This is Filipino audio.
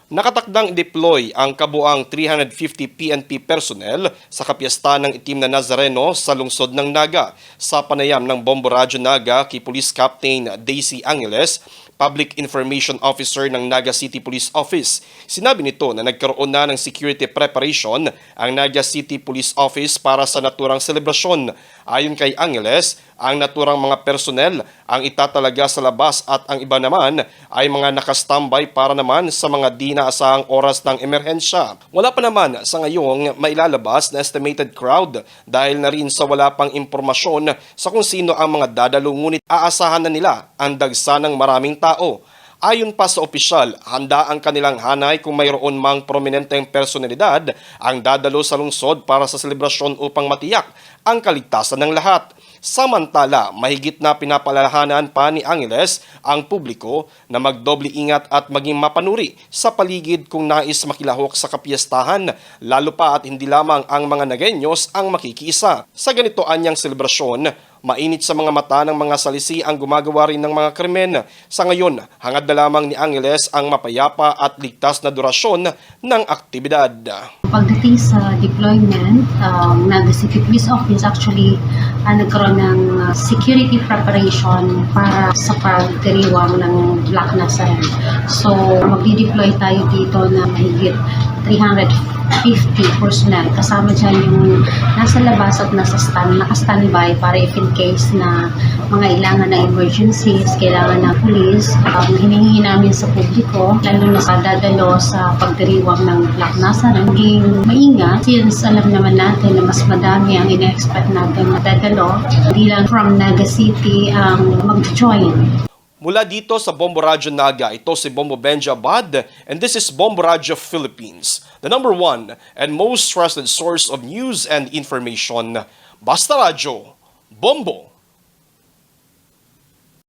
Nakatakdang i-deploy ang kabuang 350 PNP personnel sa kapiyastahan ng Itim na Nazareno sa lungsod ng Naga. Sa panayam ng Bombo Radyo Naga kay Police Captain Daisy Angeles, Public Information Officer ng Naga City Police Office. Sinabi nito na nagkaroon na ng security preparation ang Naga City Police Office para sa naturang selebrasyon. Ayon kay Angeles, ang naturang mga personnel ang itatalaga sa labas at ang iba naman ay mga nakastambay para naman sa mga di inaasahang oras ng emerhensya. Wala pa naman sa ngayong mailalabas na estimated crowd dahil na rin sa wala pang impormasyon sa kung sino ang mga dadalo, ngunit aasahan na nila ang dagsa ng maraming tao. Ayon pa sa opisyal, handa ang kanilang hanay kung mayroon mang prominenteng personalidad ang dadalo sa lungsod para sa selebrasyon upang matiyak ang kaligtasan ng lahat. Samantala, mahigit na pinapalalahanan pa ni Angeles ang publiko na magdoble ingat at maging mapanuri sa paligid kung nais makilahok sa kapiyastahan, lalo pa at hindi lamang ang mga Nagueños ang makikiisa. Sa ganito anyang selebrasyon, mainit sa mga mata ng mga salisi ang gumagawa rin ng mga krimen. Sa ngayon, hangad na lamang ni Angeles ang mapayapa at ligtas na durasyon ng aktibidad. Pagdating sa deployment, Naga City Police Office actually nagkaroon ng security preparation para sa pagdiriwang ng Black Nazarene. So, magdi-deploy tayo dito na mahigit 350 personnel. Kasama dyan yung nasa labas at naka-standby para if in case na mga kailangan na emergencies, kailangan ng police, hinihingi namin sa publiko, lalo na sa dadalo sa pagdiriwang ng Black Nazarene, maging maingat since alam naman natin na mas madami ang ina-expect natin na dadalo. Hindi lang from Naga City ang mag-join. Mula dito sa Bombo Radyo Naga, ito si Bombo Benja Abad, and this is Bombo Radyo Philippines, the #1 and most trusted source of news and information. Basta Radyo, Bombo!